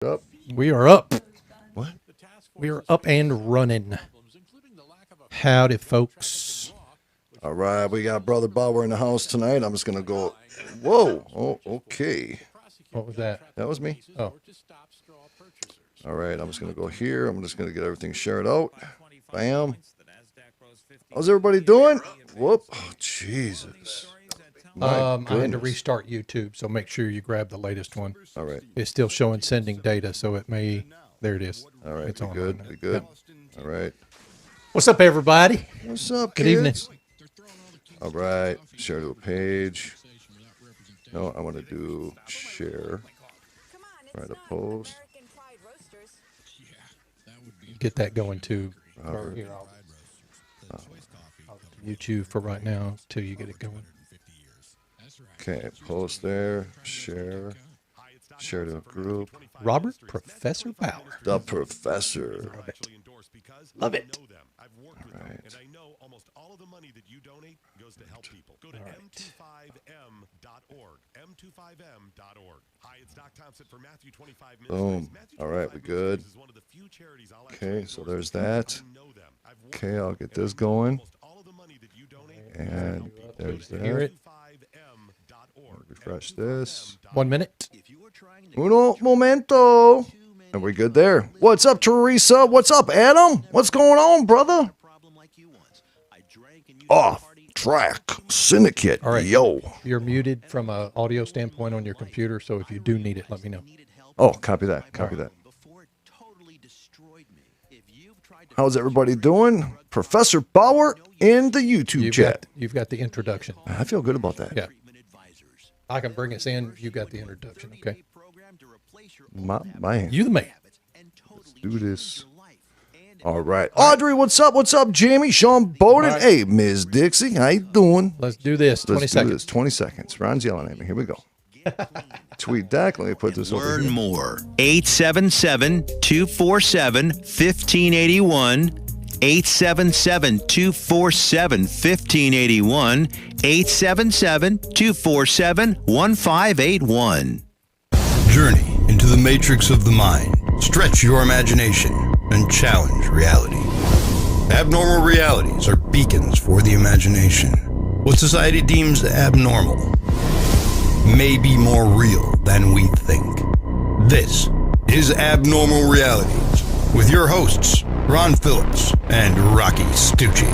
Up. We are up. What? We are up and running. Howdy, folks. All right, we got Brother Bauer in the house tonight. I'm just going to go. Whoa. Oh, okay. What was that? That was me. Oh. All right, I'm just going to go here. I'm just going to get everything shared out. Bam. How's everybody doing? Whoop. Oh, Jesus. I had to restart YouTube, so make sure you grab the latest one. All right. It's still showing sending data, so it may. There it is. All right. It's Be on good. right now. Be good. Yep. All right. What's up, everybody? What's up, Good kids? evening. All right. Share to a page. No, I want to do share. Write a post. Get that going too. Or, here, I'll YouTube for right now till you get it going. Okay, post there. Share. Share to a group. Robert Professor Bauer. The Professor. Love it. All right. And I know almost all of the money that you donate goes to help people. Go to m25m.org. m25m.org. Hi, it's Doc Thompson for Matthew 25 Minutes. Boom. All right, we good. Okay, so there's that. Okay, I'll get this going. And there's Hear that. it? Refresh this. 1 minute. Uno momento. And we're good there. What's up, Teresa? What's up, Adam? What's going on, brother? Off track syndicate. All right. Yo. You're muted from an audio standpoint on your computer, so if you do need it, let me know. Oh, copy that. Copy that. How's everybody doing? Professor Bauer in the YouTube chat. You've got the introduction. I feel good about that. Yeah. I can bring us in. You got the introduction, okay? Man. You the man. Let's do this. All right. Audrey, what's up? What's up, Jamie? Sean Bowden. Right. Hey, Ms. Dixie. How you doing? Let's do this. 20 Let's seconds. do this. 20 seconds. Ron's yelling at me. Here we go. Tweet deck. Let me put this over Learn here. more. 877-247-1581. 877-247-1581. 877-247-1581. Journey into the matrix of the mind. Stretch your imagination and challenge reality. Abnormal realities are beacons for the imagination. What society deems abnormal may be more real than we think. This is Abnormal Realities with your hosts, Ron Phillips and Rocky Stucci.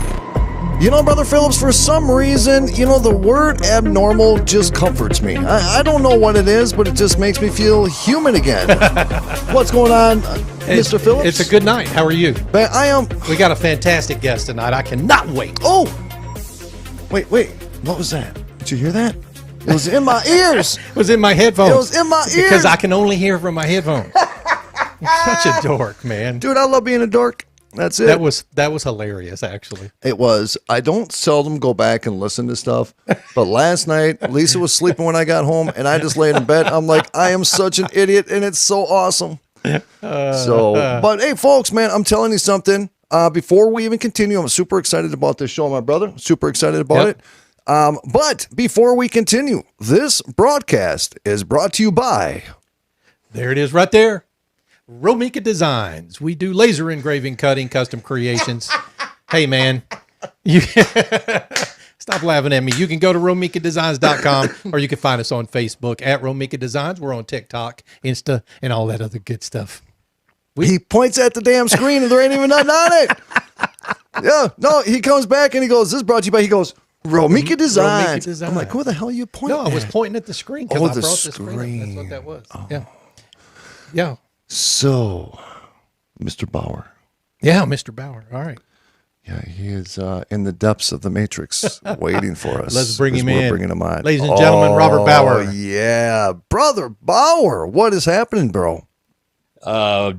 You know, Brother Phillips, for some reason, the word abnormal just comforts me. I don't know what it is, but it just makes me feel human again. What's going on, Mr. Phillips? It's a good night. How are you? But I am... We got a fantastic guest tonight. I cannot wait. Oh! Wait. What was that? Did you hear that? It was in my ears. It was in my headphones. It was in my ears. Because I can only hear from my headphones. You're such a dork, man. Dude, I love being a dork. That's it. That was hilarious, actually. It was. I don't seldom go back and listen to stuff, but last night, Lisa was sleeping when I got home, and I just laid in bed. I'm like, I am such an idiot, and it's so awesome. But hey, folks, man, I'm telling you something. Before we even continue, I'm super excited about this show, my brother. Super excited about it. But before we continue, this broadcast is brought to you by... There it is right there. Romika Designs. We do laser engraving, cutting, custom creations. Hey, man. You stop laughing at me. You can go to romikadesigns.com or you can find us on Facebook at Romika Designs. We're on TikTok, Insta, and all that other good stuff. He points at the damn screen and there ain't even nothing on it. Yeah, no, he comes back and he goes, this is brought to you by, he goes, Romika Designs. Designs. I'm like, who the hell are you pointing No, I was at? pointing at the screen because Oh, I the brought the screen up. That's what that was. Yeah. Yeah. So, Mr. Bauer. Yeah, Mr. Bauer. All right. Yeah, he is in the depths of the matrix waiting for us. Let's bring him we're in. Bringing him on. Ladies and gentlemen, Robert Bauer. Yeah. Brother Bauer, what is happening, bro?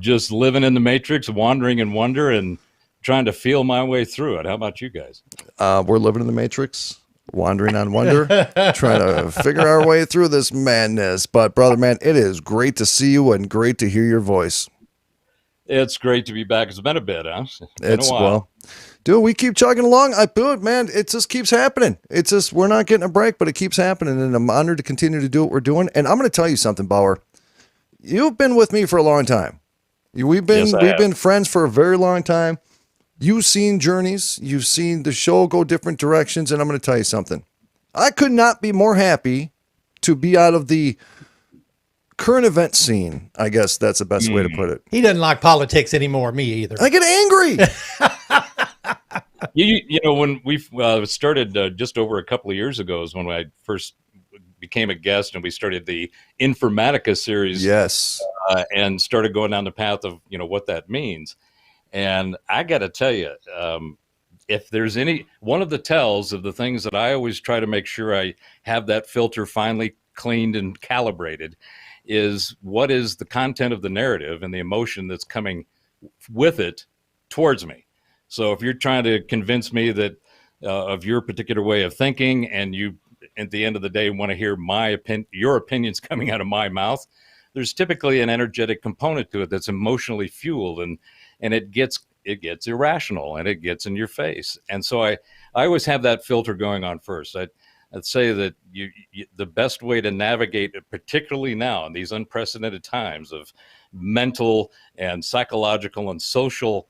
Just living in the matrix, wandering in wonder, and trying to feel my way through it. How about you guys? We're living in the matrix, wandering on wonder, trying to figure our way through this madness. But, brother, man, it is great to see you and great to hear your voice. It's great to be back. It's been a bit, huh? Been a while. Well, dude, we keep chugging along. I do it, man. It just keeps happening. It's just, we're not getting a break, but it keeps happening. And I'm honored to continue to do what we're doing. And I'm going to tell you something, Bauer. you've been with me for a long time. We've been friends for a very long time. You've seen journeys. You've seen the show go different directions. And I'm going to tell you something. I could not be more happy to be out of the current event scene. I guess that's the best way to put it. He doesn't like politics anymore. Me either. I get angry. You know, when we started just over a couple of years ago is when I first became a guest, and we started the Informatica series. Yes. And started going down the path of, what that means. And I got to tell you, if there's one of the tells of the things that I always try to make sure I have that filter finally cleaned and calibrated is what is the content of the narrative and the emotion that's coming with it towards me. So if you're trying to convince me that of your particular way of thinking, and you, at the end of the day, want to hear your opinions coming out of my mouth, there's typically an energetic component to it that's emotionally fueled, and it gets irrational, and it gets in your face. And so I always have that filter going on first. I'd say that the best way to navigate, particularly now in these unprecedented times of mental and psychological and social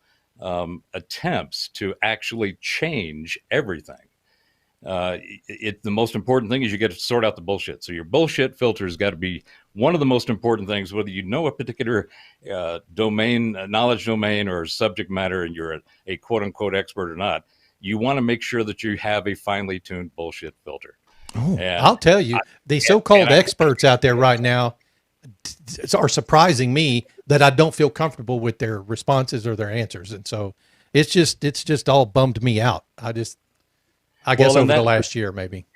attempts to actually change everything. The most important thing is you got to sort out the bullshit. So your bullshit filter has got to be one of the most important things, whether you know a particular knowledge domain or subject matter, and you're a quote unquote expert or not. You want to make sure that you have a finely tuned bullshit filter. Oh, I'll tell you, the so-called experts out there right now are surprising me that I don't feel comfortable with their responses or their answers. And so it's just all bummed me out. I guess over the last year, maybe.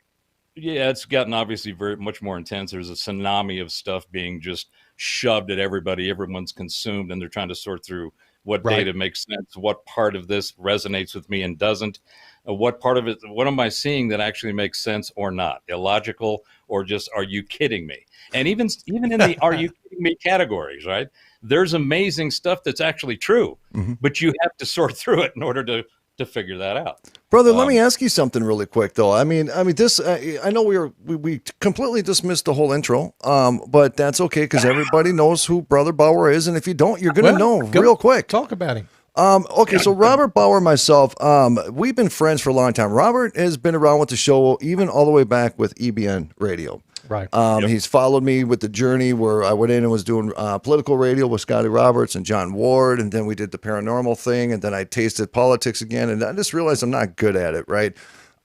Yeah, it's gotten obviously very much more intense. There's a tsunami of stuff being just shoved at everybody. Everyone's consumed, and they're trying to sort through what data makes sense, what part of this resonates with me and doesn't, what part of it, what am I seeing that actually makes sense or not, illogical, or just, are you kidding me? And even in the are you kidding me categories, right? There's amazing stuff that's actually true, but you have to sort through it in order to figure that out. Brother, let me ask you something really quick, though. I mean, this. I know we completely dismissed the whole intro, but that's okay because everybody knows who Brother Bauer is, and if you don't, you're gonna know real quick. Talk about him. Okay, so Robert Bauer and myself, we've been friends for a long time. Robert has been around with the show even all the way back with EBN Radio. Right. He's followed me with the journey where I went in and was doing political radio with Scotty Roberts and John Ward, and then we did the paranormal thing, and then I tasted politics again, and I just realized I'm not good at it, right?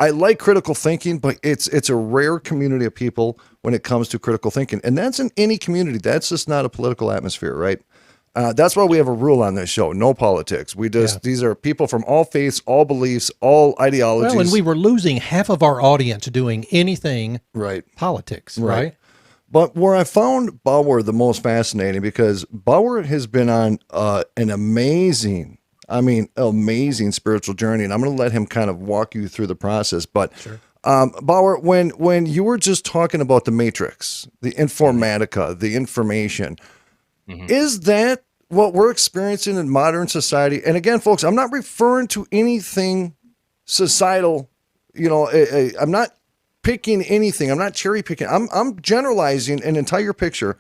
I like critical thinking, but it's a rare community of people when it comes to critical thinking, and that's in any community. That's just not a political atmosphere, right? That's why we have a rule on this show: no politics. These are people from all faiths, all beliefs, all ideologies. Well, and we were losing half of our audience doing anything politics, right? But where I found Bauer the most fascinating, because Bauer has been on an amazing spiritual journey, and I'm going to let him kind of walk you through the process. But Bauer, when you were just talking about the matrix, the Informatica, the information, is that what we're experiencing in modern society? And again, folks, I'm not referring to anything societal. I'm not picking anything. I'm not cherry picking. I'm generalizing an entire picture.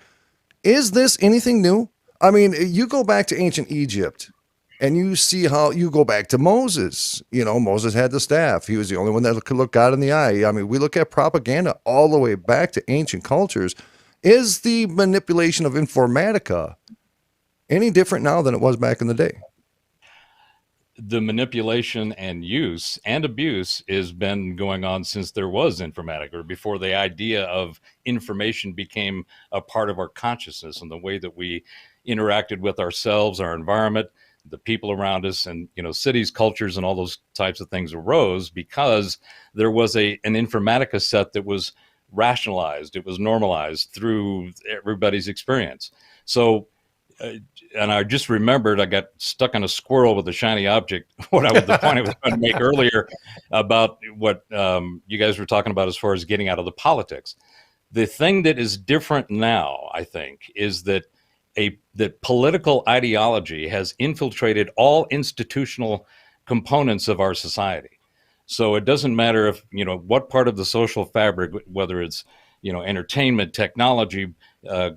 Is this anything new? I mean, you go back to ancient Egypt and you see how you go back to Moses. Moses had the staff. He was the only one that could look God in the eye. I mean, we look at propaganda all the way back to ancient cultures. Is the manipulation of Informatica any different now than it was back in the day? The manipulation and use and abuse has been going on since there was Informatica, or before the idea of information became a part of our consciousness and the way that we interacted with ourselves, our environment, the people around us, and cities, cultures, and all those types of things arose because there was an Informatica set that was rationalized, it was normalized through everybody's experience. So, and I just remembered I got stuck on a squirrel with a shiny object. The point I was trying to make earlier about what you guys were talking about as far as getting out of the politics. The thing that is different now, I think, is that that political ideology has infiltrated all institutional components of our society. So it doesn't matter if, what part of the social fabric, whether it's, entertainment, technology, uh,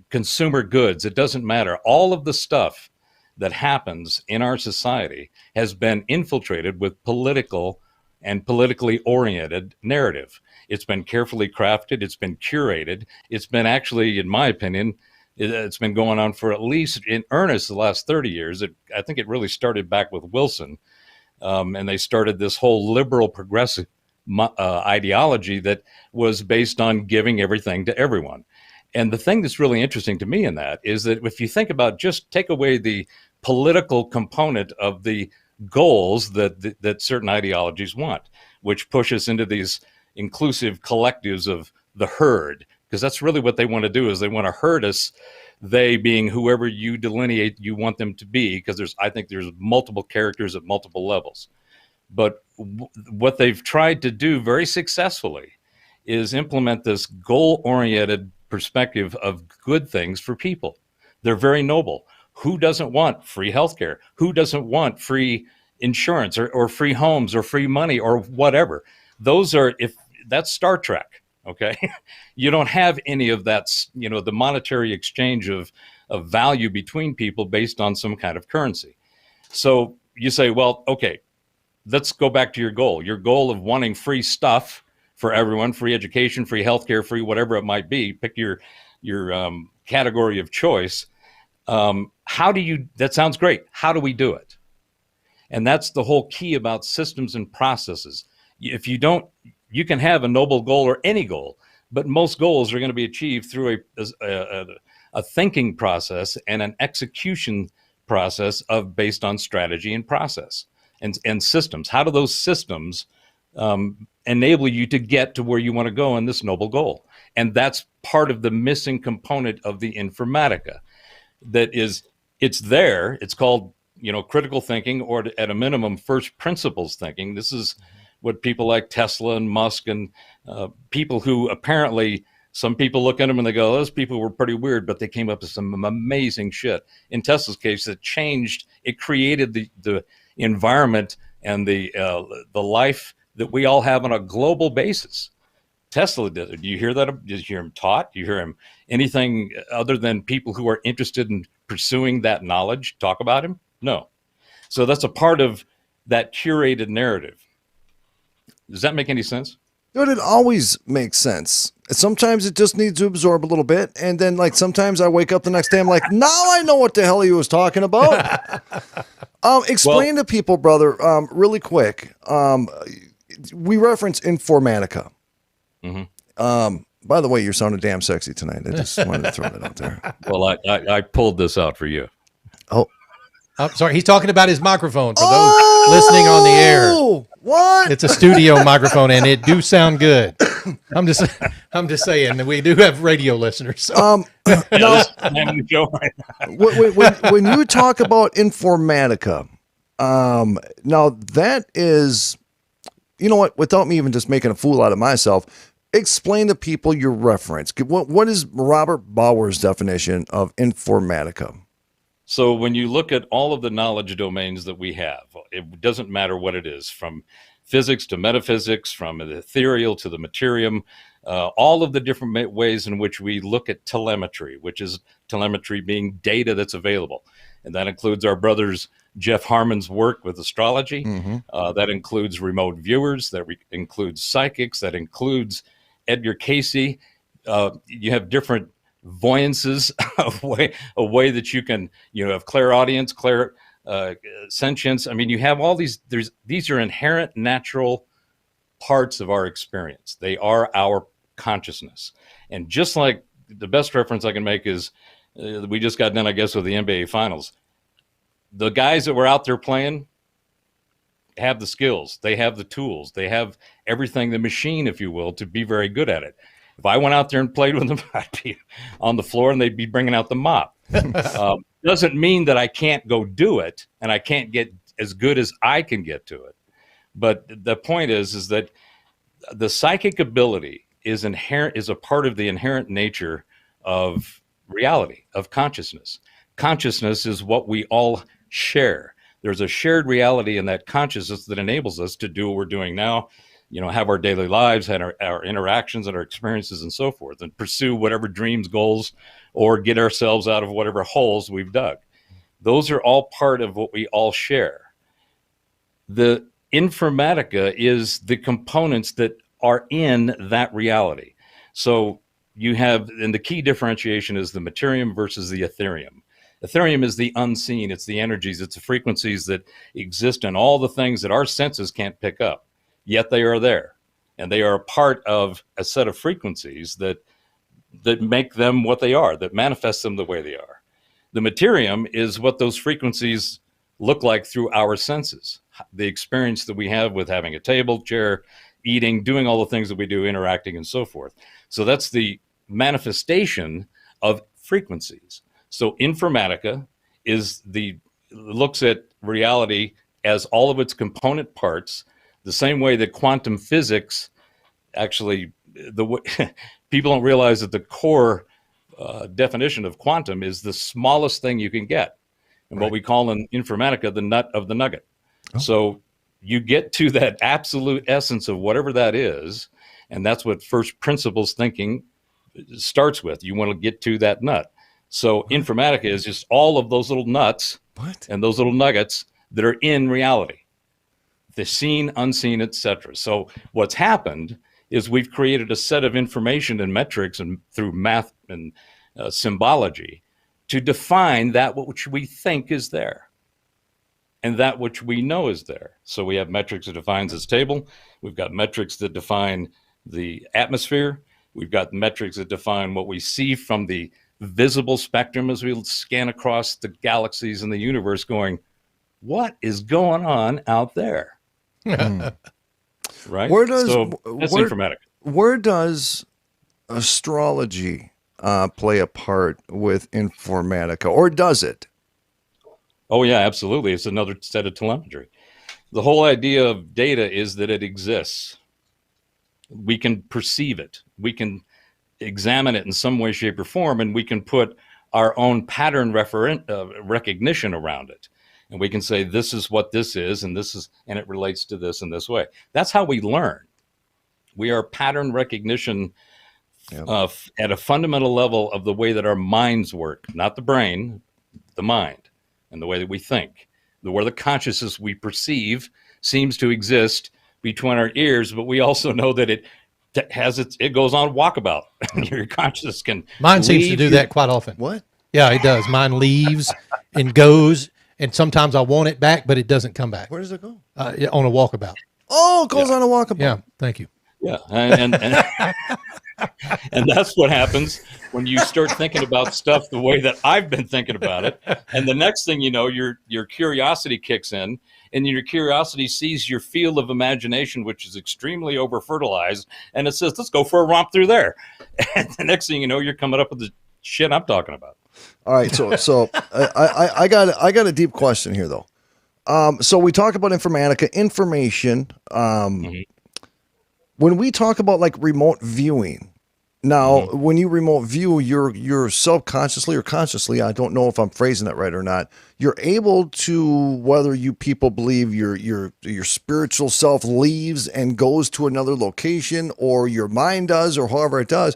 consumer goods. It doesn't matter. All of the stuff that happens in our society has been infiltrated with political and politically oriented narrative. It's been carefully crafted. It's been curated. It's been actually, in my opinion, it's been going on for at least in earnest the last 30 years. I think it really started back with Wilson. And they started this whole liberal progressive ideology that was based on giving everything to everyone. And the thing that's really interesting to me in that is that if you think about, just take away the political component of the goals that certain ideologies want, which push us into these inclusive collectives of the herd, because that's really what they want to do, is they want to herd us, they being whoever you delineate you want them to be, because I think there's multiple characters at multiple levels. But what they've tried to do very successfully is implement this goal-oriented perspective of good things for people. They're very noble. Who doesn't want free healthcare? Who doesn't want free insurance or free homes or free money or whatever? That's Star Trek, okay? You don't have any of that, the monetary exchange of value between people based on some kind of currency. So you say, well, okay, let's go back to your goal of wanting free stuff for everyone, free education, free healthcare, free whatever it might be. Pick your category of choice. That sounds great. How do we do it? And that's the whole key about systems and processes. If you can have a noble goal or any goal, but most goals are going to be achieved through a thinking process and an execution process based on strategy and process and systems. How do those systems enable you to get to where you want to go in this noble goal? And that's part of the missing component of the Informatica. It's there. It's called, critical thinking, or at a minimum, first principles thinking. This is what people like Tesla and Musk and people who apparently, some people look at them and they go, those people were pretty weird, but they came up with some amazing shit. In Tesla's case, it created the environment and the life that we all have on a global basis. Tesla did it. Do you hear that? Did you hear him taught? Do you hear him anything other than people who are interested in pursuing that knowledge talk about him? No. So that's a part of that curated narrative. Does that make any sense? Dude, it always makes sense. Sometimes it just needs to absorb a little bit. And then, sometimes I wake up the next day, I'm like, now I know what the hell he was talking about. Explain to people, brother, really quick. We reference Informatica. Mm-hmm. By the way, you're sounding damn sexy tonight. I just wanted to throw that out there. Well, I pulled this out for you. Oh, I'm sorry. He's talking about his microphone for those listening on the air. What? It's a studio microphone, and it do sound good. I'm just saying that we do have radio listeners. So. When you talk about Informatica, now that is, you know what? Without me even just making a fool out of myself, explain to people your reference. What is Robert Bauer's definition of Informatica? So when you look at all of the knowledge domains that we have, it doesn't matter what it is, from physics to metaphysics, from the ethereal to the Materium, all of the different ways in which we look at telemetry, which is telemetry being data that's available. And that includes our brothers Jeff Harmon's work with astrology. Mm-hmm. That includes remote viewers. That includes psychics. That includes Edgar Casey. You have different voyances, a way that you can, have clairaudience, sentience. I mean, you have all these. These are inherent natural parts of our experience. They are our consciousness. And just like the best reference I can make is, we just got done, I guess, with the NBA Finals. The guys that were out there playing have the skills. They have the tools. They have everything, the machine, if you will, to be very good at it. If I went out there and played with them, I'd be on the floor and they'd be bringing out the mop. Doesn't mean that I can't go do it and I can't get as good as I can get to it. But the point is that the psychic ability is a part of the inherent nature of reality, of consciousness. Consciousness is what we all share. There's a shared reality in that consciousness that enables us to do what we're doing now, have our daily lives, and our interactions and our experiences and so forth, and pursue whatever dreams, goals, or get ourselves out of whatever holes we've dug. Those are all part of what we all share. The Informatica is the components that are in that reality. So you have, and the key differentiation is the Materium versus the Etherium. Etherium is the unseen. It's the energies. It's the frequencies that exist in all the things that our senses can't pick up, yet they are there. And they are a part of a set of frequencies that make them what they are, that manifest them the way they are. The Materium is what those frequencies look like through our senses, the experience that we have with having a table, chair, eating, doing all the things that we do, interacting, and so forth. So that's the manifestation of frequencies. So Informatica looks at reality as all of its component parts, the same way that quantum physics actually, people don't realize that the core definition of quantum is the smallest thing you can get. And what we call in Informatica, the nut of the nugget. Oh. So you get to that absolute essence of whatever that is, and that's what first principles thinking starts with. You want to get to that nut. So Informatica is just all of those little nuts and those little nuggets that are in reality, the seen, unseen, etc. So what's happened is we've created a set of information and metrics and through math and symbology to define that which we think is there and that which we know is there. So we have metrics that defines this table. We've got metrics that define the atmosphere. We've got metrics that define what we see from the visible spectrum as we scan across the galaxies in the universe going, what is going on out there? Right? That's Informatica. Where does astrology play a part with Informatica, or does it? Oh, yeah, absolutely. It's another set of telemetry. The whole idea of data is that it exists. We can perceive it. We can examine it in some way, shape, or form, and we can put our own pattern recognition around it. And we can say, this is what this is, and it relates to this in this way. That's how we learn. We are pattern recognition at a fundamental level of the way that our minds work, not the brain, the mind, and the way that we think, where the consciousness we perceive seems to exist between our ears, but we also know that it goes on walkabout. Your consciousness can. Mine seems to do that quite often. What? Yeah, it does. Mine leaves and goes, and sometimes I want it back, but it doesn't come back. Where does it go? On a walkabout. Oh, it goes on a walkabout. Yeah, thank you. Yeah, and and that's what happens when you start thinking about stuff the way that I've been thinking about it. And the next thing you know, your curiosity kicks in, and your curiosity sees your field of imagination, which is extremely over-fertilized, and it says, let's go for a romp through there. And the next thing you know, you're coming up with the shit I'm talking about. All right, so I got a deep question here, though. So we talk about Informatica, information. When we talk about like remote viewing, now when you remote view, you're subconsciously or consciously, I don't know if I'm phrasing that right or not, you're able to, whether you people believe your spiritual self leaves and goes to another location, or your mind does, or however it does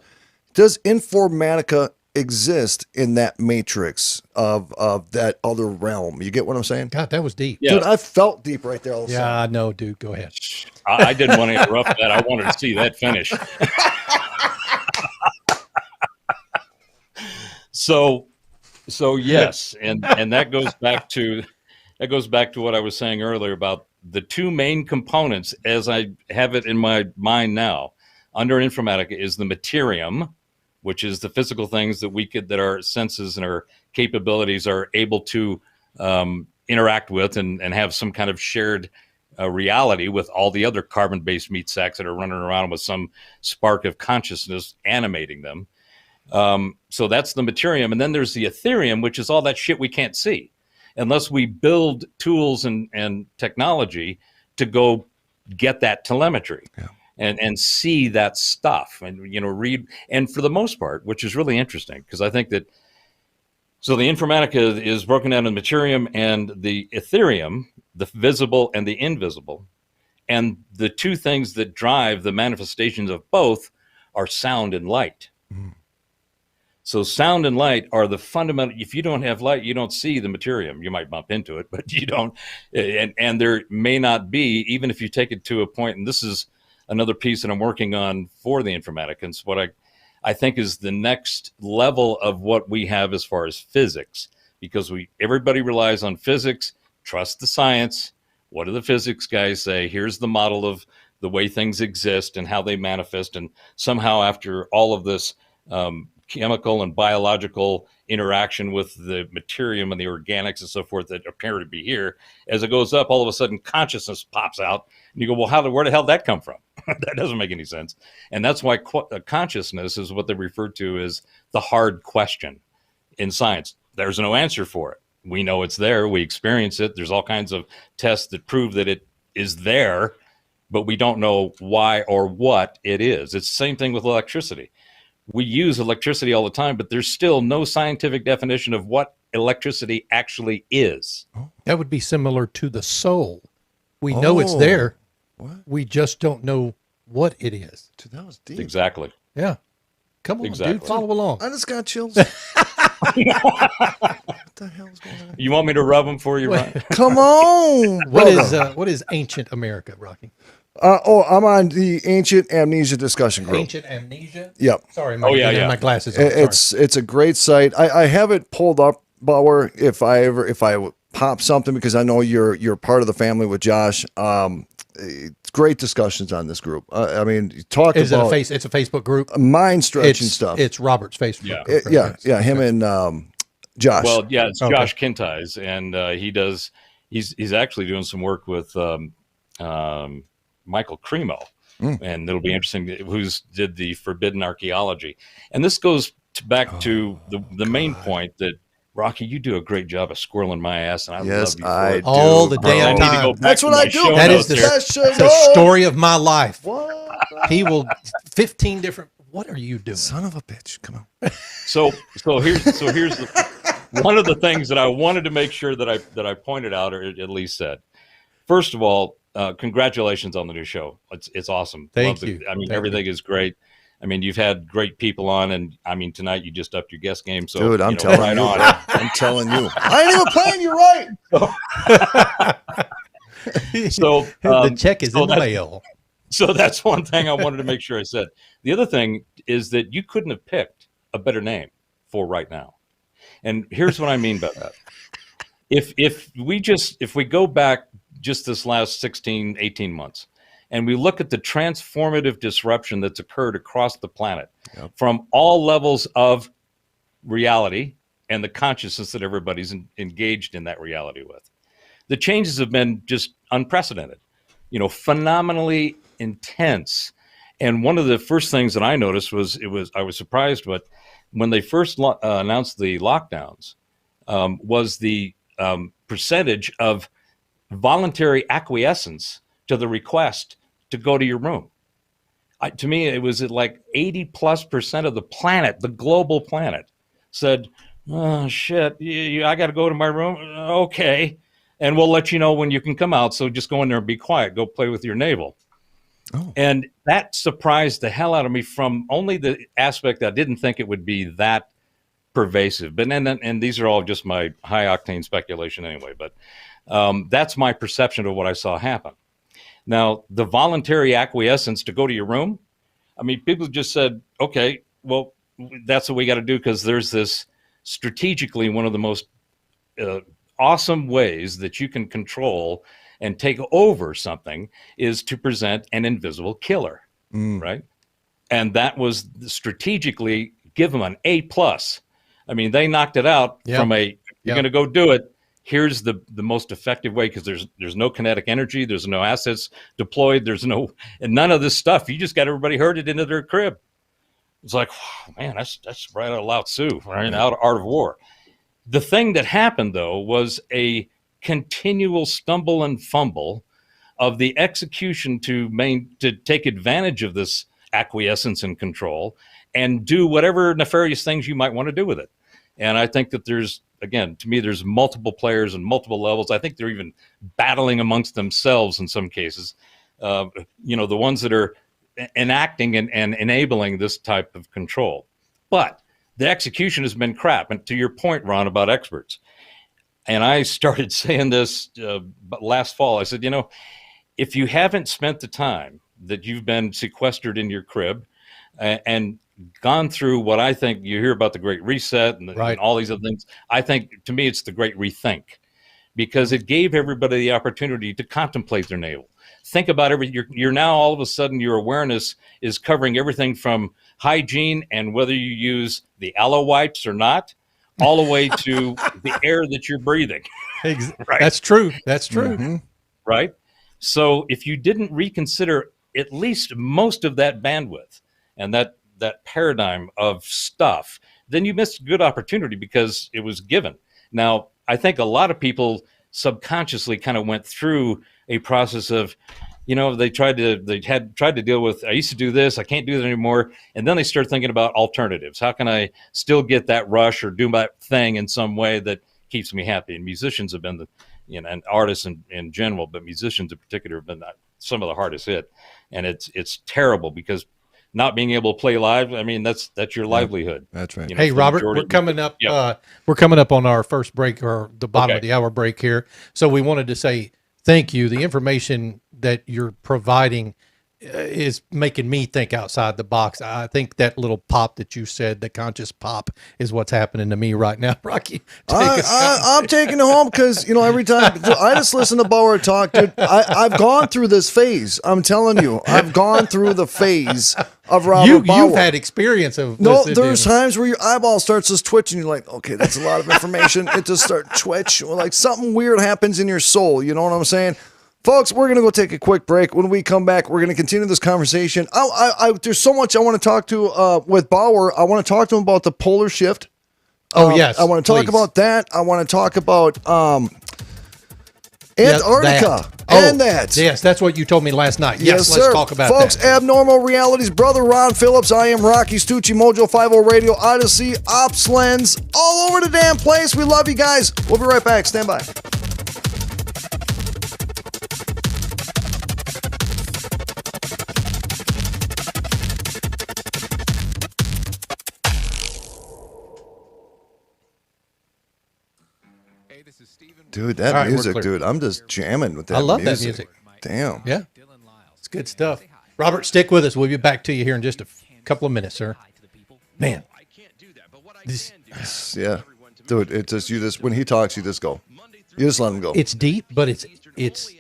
Informatica exist in that matrix of that other realm? You get what I'm saying? God, that was deep. Yeah. Dude, I felt deep right there. Yeah, I know, dude. Go ahead. I didn't want to interrupt that. I wanted to see that finish. So yes, and that goes back to what I was saying earlier about the two main components as I have it in my mind now under Informatica is the Materium, which is the physical things that our senses and our capabilities are able to interact with and have some kind of shared reality with all the other carbon-based meat sacks that are running around with some spark of consciousness animating them. So that's the Materium. And then there's the Etherium, which is all that shit we can't see unless we build tools and technology to go get that telemetry. Yeah. And see that stuff and, read. And for the most part, which is really interesting, because I think that, so the Informatica is broken down in Materium and the Etherium, the visible and the invisible. And the two things that drive the manifestations of both are sound and light. So sound and light are the fundamental. If you don't have light, you don't see the Materium. You might bump into it, but you don't. And there may not be, even if you take it to a point, and this is another piece that I'm working on for the Informaticans, what I think is the next level of what we have as far as physics, because everybody relies on physics, trust the science. What do the physics guys say? Here's the model of the way things exist and how they manifest. And somehow after all of this chemical and biological interaction with the Materium and the organics and so forth that appear to be here, as it goes up, all of a sudden consciousness pops out. And you go, well, where the hell did that come from? That doesn't make any sense. And that's why consciousness is what they refer to as the hard question in science. There's no answer for it. We know it's there. We experience it. There's all kinds of tests that prove that it is there, but we don't know why or what it is. It's the same thing with electricity. We use electricity all the time, but there's still no scientific definition of what electricity actually is. That would be similar to the soul. We know it's there. What? We just don't know what it is. Dude, that was deep. Exactly. Yeah. Come on, Exactly. dude. Follow along. I just got chills. What the hell is going on? You want me to rub them for you, Ron? Come on. What is ancient America, Rocky? I'm on the Ancient Amnesia discussion group. Ancient amnesia? Yep. Sorry, yeah. my glasses on. It's a great site. I have it pulled up, Bauer, if I pop something, because I know you're part of the family with Josh. It's great discussions on this group. I mean, talk Is about it's a Facebook group? mind stretching stuff. It's Robert's Facebook group. Yeah, him and Josh. Well, yeah, it's Josh Kintais, and he's actually doing some work with Michael Cremo, and it'll be interesting who's did the forbidden archaeology. And this goes back to the main point that, Rocky, you do a great job of squirreling my ass, and I love you for it. All the damn time. That's what I do. That is the story of my life. What? He will 15 different. What are you doing? Son of a bitch! Come on. So here's one of the things that I wanted to make sure that I pointed out, or at least said. First of all, congratulations on the new show. It's awesome. Thank you. Everything is great. I mean, you've had great people on, and I mean, tonight you just upped your guest game. So, dude, I'm telling right you, on. I'm telling you, I ain't even playing you right. So the check is in the mail. So that's one thing I wanted to make sure I said. The other thing is that you couldn't have picked a better name for right now. And here's what I mean by that. If we go back just this last 16, 18 months, and we look at the transformative disruption that's occurred across the planet from all levels of reality and the consciousness that everybody's engaged in that reality with. The changes have been just unprecedented, phenomenally intense. And one of the first things that I noticed I was surprised, but when they first announced the lockdowns, was the percentage of voluntary acquiescence to the request to go to your room. To me, it was at like 80+% of the planet, the global planet, said, "Oh shit, I got to go to my room." Okay, and we'll let you know when you can come out. So just go in there and be quiet. Go play with your navel. Oh. And that surprised the hell out of me, from only the aspect that I didn't think it would be that pervasive. But and these are all just my high octane speculation anyway. But that's my perception of what I saw happen. Now, the voluntary acquiescence to go to your room, I mean, people just said, okay, well, that's what we got to do, because there's this strategically one of the most awesome ways that you can control and take over something is to present an invisible killer, right? And that was strategically give them an A+. I mean, they knocked it out from you're going to go do it. Here's the most effective way, because there's no kinetic energy, there's no assets deployed, and none of this stuff. You just got everybody herded into their crib. It's like, man, that's right out of Lao Tzu, right out of Art of War. The thing that happened, though, was a continual stumble and fumble of the execution to take advantage of this acquiescence and control and do whatever nefarious things you might want to do with it. And I think that there's multiple players and multiple levels. I think they're even battling amongst themselves in some cases. the ones that are enacting and enabling this type of control. But the execution has been crap. And to your point, Ron, about experts, and I started saying this last fall, I said, if you haven't spent the time that you've been sequestered in your crib and gone through what I think you hear about the Great Reset and all these other things, I think, to me, it's the Great Rethink, because it gave everybody the opportunity to contemplate their navel. Think about you're now all of a sudden your awareness is covering everything from hygiene and whether you use the aloe wipes or not, all the way to the air that you're breathing. Right? That's true. That's true. Mm-hmm. Right? So if you didn't reconsider at least most of that bandwidth and that paradigm of stuff, then you missed a good opportunity because it was given. Now, I think a lot of people subconsciously kind of went through a process of, they tried to deal with, I used to do this, I can't do that anymore. And then they start thinking about alternatives. How can I still get that rush or do my thing in some way that keeps me happy? And musicians have been and artists in general, but musicians in particular have been some of the hardest hit. And it's terrible because not being able to play live, I mean, that's your livelihood. That's right. Hey, Robert, we're coming up. Yep. We're coming up on our first break, or the bottom of the hour break here. So we wanted to say thank you. The information that you're providing is making me think outside the box. I think that little pop that you said, the conscious pop, is what's happening to me right now. Rocky, I'm taking it home because, every time I just listen to Bauer talk, dude, I've gone through this phase. I'm telling you, I've gone through the phase of Robert Bauer. You've had experience of there's times where your eyeball starts just twitching. You're like, okay, that's a lot of information. It just starts twitch. Or like something weird happens in your soul. You know what I'm saying? Folks, we're going to go take a quick break. When we come back, we're going to continue this conversation. There's so much I want to talk to with Bauer. I want to talk to him about the polar shift. Yes. I want to talk about that. I want to talk about Antarctica. Yes, that's what you told me last night. Yes, sir. Let's talk about Folks, that. Abnormal Realities, brother Ron Phillips. I am Rocky Stucci, Mojo 50 Radio, Odyssey, Ops Lens, all over the damn place. We love you guys. We'll be right back. Stand by. Dude, that music, dude, I'm just jamming with that music. I love that music. Damn. Yeah. It's good stuff. Robert, stick with us. We'll be back to you here in just a couple of minutes, sir. Man. Yeah. Dude, it's just, when he talks, you just go. You just let him go. It's deep, but it's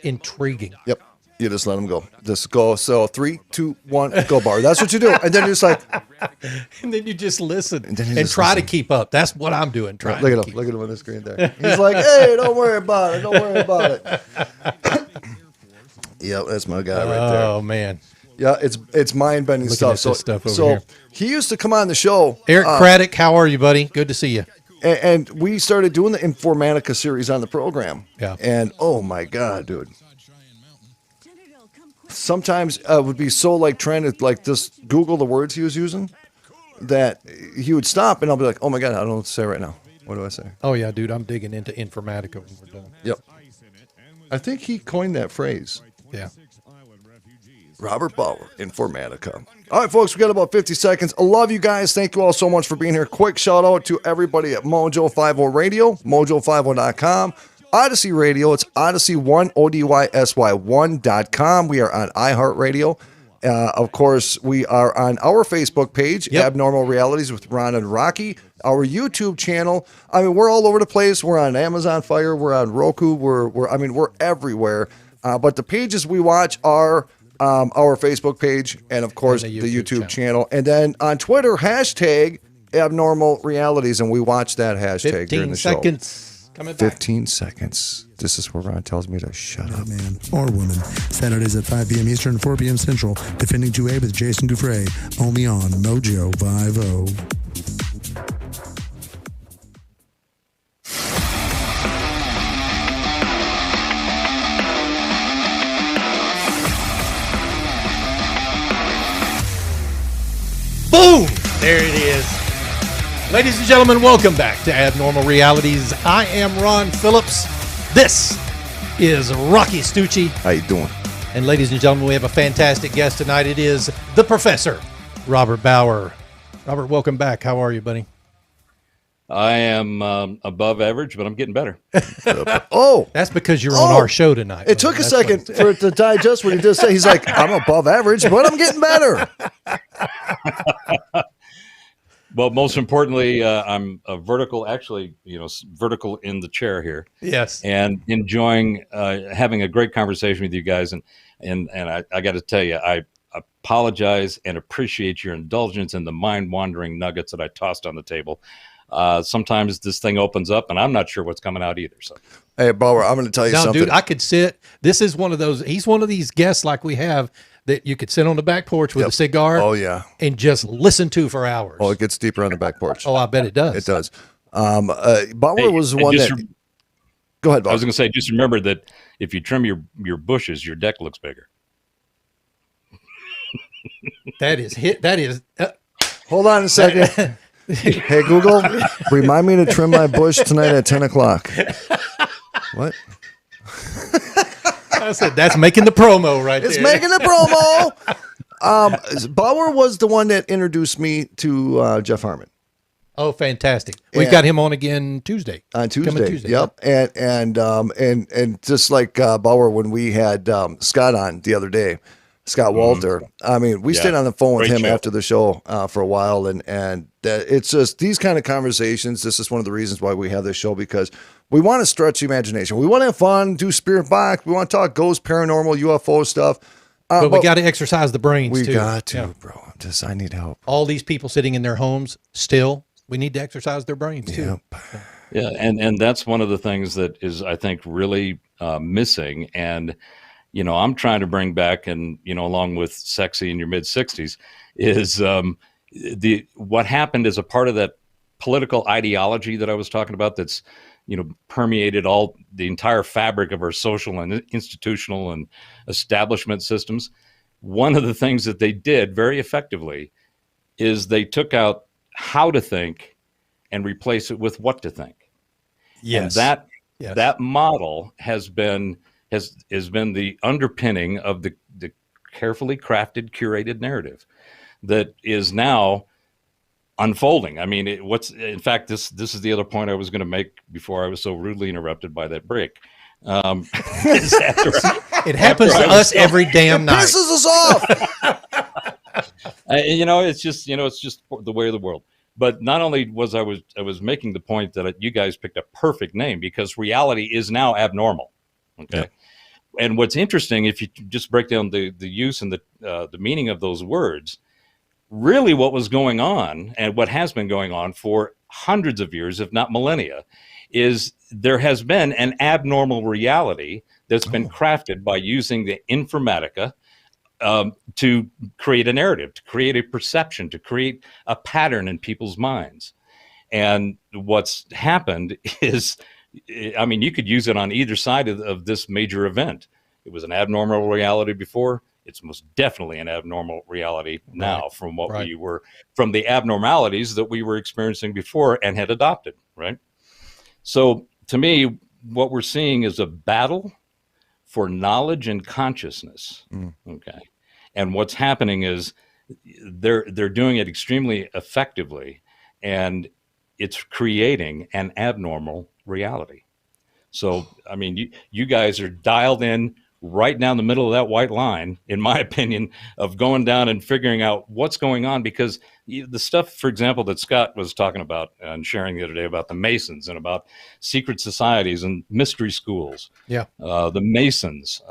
intriguing. Yep. You just let him go. Just go. So 3, 2, 1, go, Bar. That's what you do. And then you're just like. And then you just listen and try to keep up. That's what I'm doing. Look at him. Look at him on the screen there. He's like, hey, don't worry about it. Don't worry about it. Yep, that's my guy right there. Oh, man. Yeah, it's mind-bending stuff. So he used to come on the show. Eric Craddock, how are you, buddy? Good to see you. And we started doing the Informatica series on the program. Yeah. And, oh, my God, dude. Sometimes it would be so like trying to like just Google the words he was using that he would stop and I'll be like, oh my God, I don't know what to say right now. What do I say? Oh yeah, dude, I'm digging into Informatica when we're done. Yep. I think he coined that phrase. Yeah. Robert Bauer, Informatica. All right, folks, we got about 50 seconds. I love you guys. Thank you all so much for being here. Quick shout out to everybody at Mojo 50 Radio, mojo50.com. Odyssey Radio, it's Odyssey1, ODYSY1.com. We are on iHeartRadio. Of course, we are on our Facebook page, Abnormal Realities with Ron and Rocky. Our YouTube channel, I mean, we're all over the place. We're on Amazon Fire. We're on Roku. We're everywhere. But the pages we watch are our Facebook page and, of course, the YouTube channel. And then on Twitter, hashtag Abnormal Realities, and we watch that hashtag during the show. 15 seconds. 15 seconds. This is where Ron tells me to shut up. Man or woman. Saturdays at 5 p.m. Eastern, 4 p.m. Central. Defending 2A with Jason Dufresne. Only on Mojo 50. Boom! There it is. Ladies and gentlemen, welcome back to Abnormal Realities. I am Ron Phillips. This is Rocky Stucci. How you doing? And ladies and gentlemen, we have a fantastic guest tonight. It is the Professor, Robert Bauer. Robert, welcome back. How are you, buddy? I am above average, but I'm getting better. Oh, That's because you're on our show tonight. it took a second for it to digest what he just said. He's like, I'm above average, but I'm getting better. Well, most importantly, I'm a vertical, actually, vertical in the chair here. Yes. And enjoying having a great conversation with you guys. And I got to tell you, I apologize and appreciate your indulgence in the mind-wandering nuggets that I tossed on the table. Sometimes this thing opens up and I'm not sure what's coming out either. So, Hey, Bauer, I'm going to tell you No, something. dude, I could sit. This is one of those. He's one of these guests like we have that you could sit on the back porch with a cigar. Oh, yeah. And just listen to for hours. Oh, it gets deeper on the back porch. Oh, I bet it does. It does. Bauer was the one that. Go ahead, Bauer. I was going to say, just remember that if you trim your bushes, your deck looks bigger. That is hit. That is. Hold on a second. Hey, Google, remind me to trim my bush tonight at 10 o'clock. What? I said that's making the promo right It's there. making the promo. Bauer was the one that introduced me to Jeff Harmon. Oh, fantastic! We've Yeah. got him on again Tuesday. On Tuesday. Coming Tuesday. Yep. And just like Bauer, when we had Scott on the other day, Scott Walter. I mean, we stayed on the phone with Great him show. after the show for a while, and it's just these kind of conversations. This is one of the reasons why we have this show, because we want to stretch the imagination. We want to have fun, do spirit box. We want to talk ghost, paranormal, UFO stuff. But we got to exercise the brains We too. got to, Yeah. bro. I need help. All these people sitting in their homes still. We need to exercise their brains too. Yep. Yeah, and that's one of the things that is, I think, really missing. And I'm trying to bring back, and along with Sexy in your mid 60s, is what happened as a part of that political ideology that I was talking about. That's permeated the entire fabric of our social and institutional and establishment systems. One of the things that they did very effectively is they took out how to think and replace it with what to think. Yes. And Yes. that model has been the underpinning of the carefully crafted, curated narrative that is now unfolding. I mean, in fact, this is the other point I was going to make before I was so rudely interrupted by that break. It happens to us every damn night. Pisses us off. It's just the way of the world. But not only was I was making the point that you guys picked a perfect name, because reality is now abnormal. Okay. Yeah. And what's interesting, if you just break down the use and the meaning of those words, really what was going on, and what has been going on for hundreds of years, if not millennia, is there has been an abnormal reality that's been crafted by using the Informatica to create a narrative, to create a perception, to create a pattern in people's minds. And what's happened is, I mean, you could use it on either side of this major event. It was an abnormal reality before. It's most definitely an abnormal reality now, from what we were, from the abnormalities that we were experiencing before and had adopted, right? So to me, what we're seeing is a battle for knowledge and consciousness. Okay. And what's happening is they're doing it extremely effectively, and it's creating an abnormal reality. So, I mean, you guys are dialed in right down the middle of that white line, in my opinion, of going down and figuring out what's going on, because the stuff, for example, that Scott was talking about and sharing the other day about the Masons and about secret societies and mystery schools, the Masons,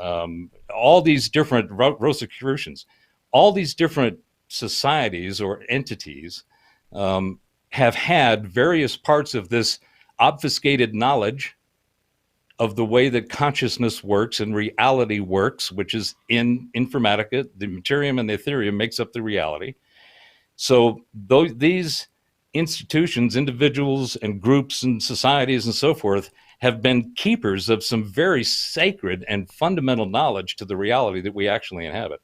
all these different Rosicrucians, all these different societies or entities have had various parts of this obfuscated knowledge of the way that consciousness works and reality works, which is in Informatica. The Materium and the Etherium makes up the reality. So these institutions, individuals and groups and societies and so forth have been keepers of some very sacred and fundamental knowledge to the reality that we actually inhabit.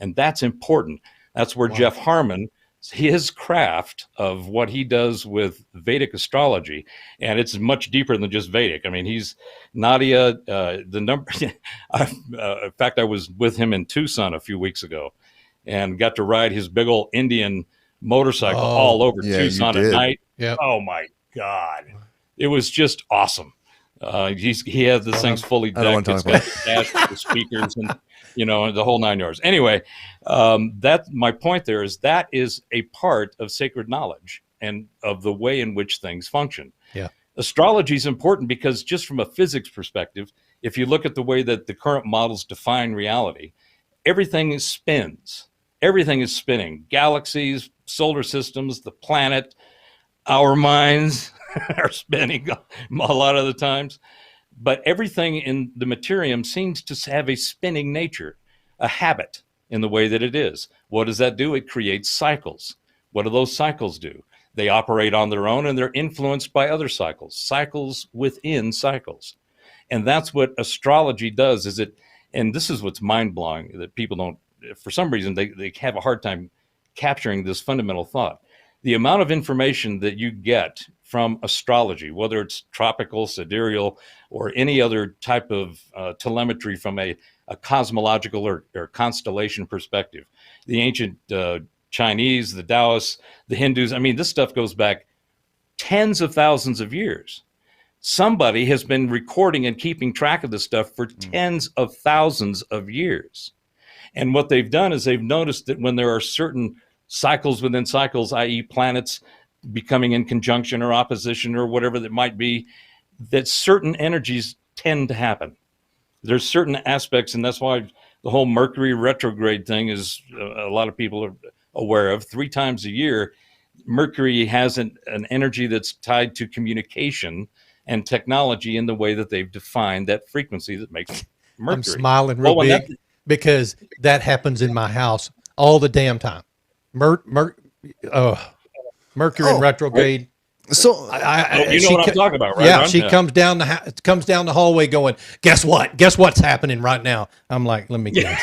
And that's important. That's where Jeff Harmon his craft of what he does with Vedic astrology, and it's much deeper than just Vedic. I mean, he's Nadia, the number. In fact, I was with him in Tucson a few weeks ago, and got to ride his big old Indian motorcycle all over Tucson at night. Yep. Oh my God, it was just awesome. He has the things fully decked. It's got the dash with the speakers and the whole 9 yards. Anyway, that's my point. There is that is a part of sacred knowledge and of the way in which things function. Yeah, astrology is important because just from a physics perspective, if you look at the way that the current models define reality, everything spins. Everything is spinning. Galaxies, solar systems, the planet, our minds are spinning a lot of the times. But everything in the Materium seems to have a spinning nature, a habit in the way that it is. What does that do? It creates cycles. What do those cycles do? They operate on their own, and they're influenced by other cycles, cycles within cycles. And that's what astrology does, and this is what's mind-blowing, that people don't, for some reason, they have a hard time capturing this fundamental thought. The amount of information that you get from astrology, whether it's tropical, sidereal, or any other type of telemetry from a cosmological or constellation perspective. The ancient Chinese, the Taoists, the Hindus, I mean, this stuff goes back tens of thousands of years. Somebody has been recording and keeping track of this stuff for tens of thousands of years. And what they've done is they've noticed that when there are certain cycles within cycles, i.e. planets becoming in conjunction or opposition or whatever that might be, that certain energies tend to happen. There's certain aspects, and that's why the whole Mercury retrograde thing is a lot of people are aware of. 3 times a year, Mercury has an energy that's tied to communication and technology in the way that they've defined that frequency that makes Mercury. I'm smiling real big because that happens in my house all the damn time. Mercury in retrograde. So what I'm talking about, right? Yeah, she comes down the hallway going, "Guess what? Guess what's happening right now?" I'm like, "Let me guess."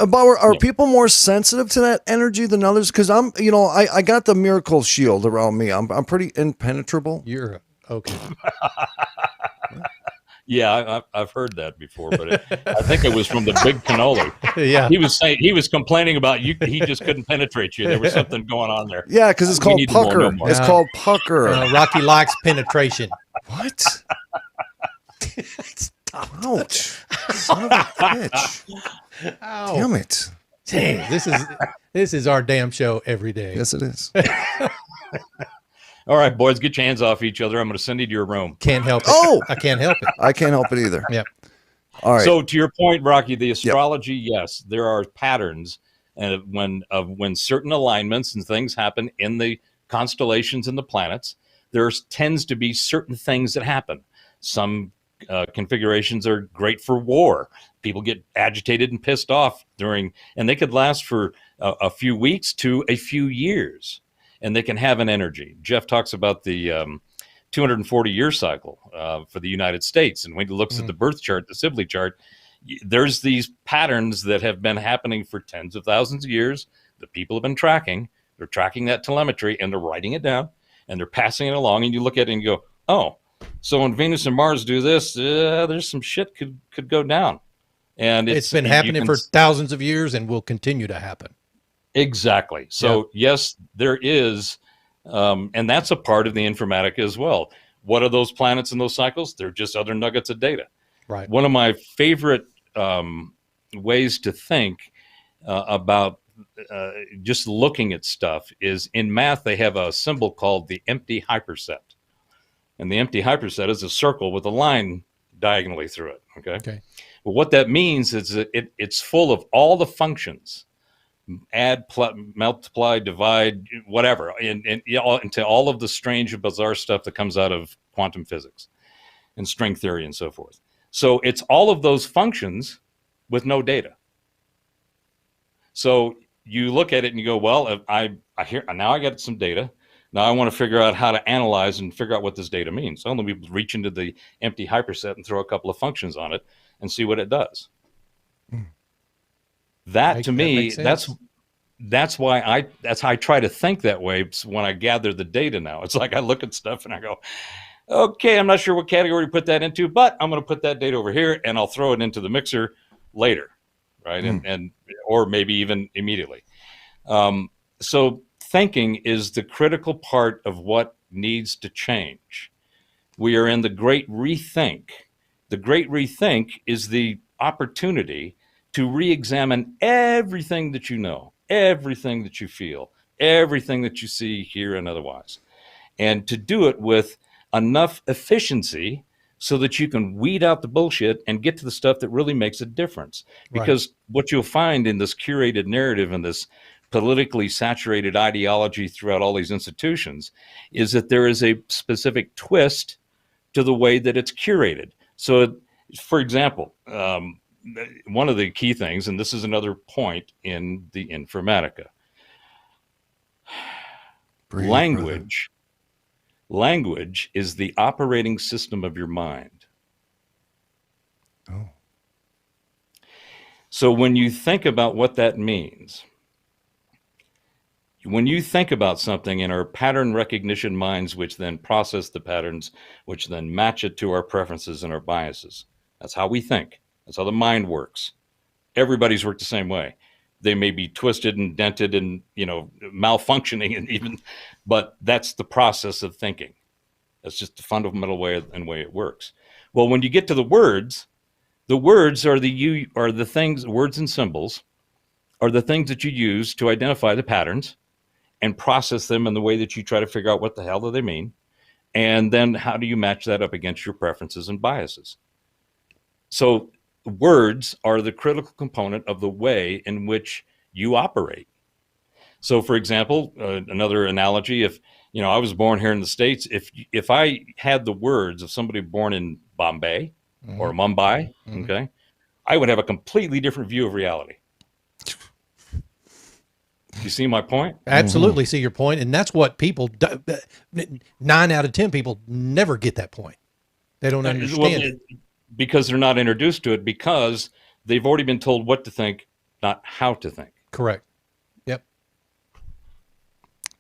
Bauer, are people more sensitive to that energy than others? Because I got the miracle shield around me. I'm pretty impenetrable. You're okay. Yeah, I've heard that before, but I think it was from the big cannoli. Yeah, he was complaining about you. He just couldn't penetrate you. There was something going on there. Yeah, because it's called pucker. It's called pucker. Rocky likes penetration. What? Ouch! Son of a bitch! Ow. Damn it! Dang, this is our damn show every day. Yes, it is. All right, boys, get your hands off each other. I'm going to send you to your room. Can't help it. Oh, I can't help it. I can't help it either. Yep. All right. So to your point, Rocky, the astrology, yes, there are patterns, and when certain alignments and things happen in the constellations and the planets, there tends to be certain things that happen. Some configurations are great for war. People get agitated and pissed off and they could last for a few weeks to a few years, and they can have an energy. Jeff talks about the 240-year cycle for the United States, and when he looks at the birth chart, the Sibley chart, there's these patterns that have been happening for tens of thousands of years that people have been tracking. They're tracking that telemetry, and they're writing it down, and they're passing it along, and you look at it and you go, oh, so when Venus and Mars do this, there's some shit could go down. And it's been happening for thousands of years and will continue to happen. Exactly. So yes, there is, and that's a part of the Informatica as well. What are those planets and those cycles? They're just other nuggets of data. Right. One of my favorite ways to think about just looking at stuff is in math. They have a symbol called the empty hyperset. And the empty hyperset is a circle with a line diagonally through it. Okay. But what that means is that it's full of all the functions: add, multiply, divide, whatever, and into all of the strange and bizarre stuff that comes out of quantum physics and string theory and so forth. So it's all of those functions with no data. So you look at it and you go, well, now I got some data. Now I want to figure out how to analyze and figure out what this data means. So let me reach into the empty hyperset and throw a couple of functions on it and see what it does. That to me, that's how I try to think that way when I gather the data now. It's like I look at stuff and I go, okay, I'm not sure what category to put that into, but I'm going to put that data over here and I'll throw it into the mixer later, right? And or maybe even immediately. So thinking is the critical part of what needs to change. We are in the Great Rethink. The Great Rethink is the opportunity to re-examine everything that you know, everything that you feel, everything that you see, hear, and otherwise. And to do it with enough efficiency so that you can weed out the bullshit and get to the stuff that really makes a difference. Because what you'll find in this curated narrative and this politically saturated ideology throughout all these institutions is that there is a specific twist to the way that it's curated. So, for example, one of the key things, and this is another point in the Informatica, language is the operating system of your mind. Oh. So when you think about what that means, when you think about something in our pattern recognition minds, which then process the patterns, which then match it to our preferences and our biases, that's how we think. That's how the mind works. Everybody's worked the same way. They may be twisted and dented and, malfunctioning and even, but that's the process of thinking. That's just the fundamental way it works. Well, when you get to the words are the things, words and symbols are the things that you use to identify the patterns and process them in the way that you try to figure out what the hell do they mean. And then how do you match that up against your preferences and biases? So words are the critical component of the way in which you operate. So, for example, another analogy, if I was born here in the States, if I had the words of somebody born in Bombay or Mumbai, okay, I would have a completely different view of reality. You see my point? Absolutely see your point, and that's what people. 9 out of 10 people never get that point. They don't understand it. Because they're not introduced to it, because they've already been told what to think, not how to think. Correct. Yep.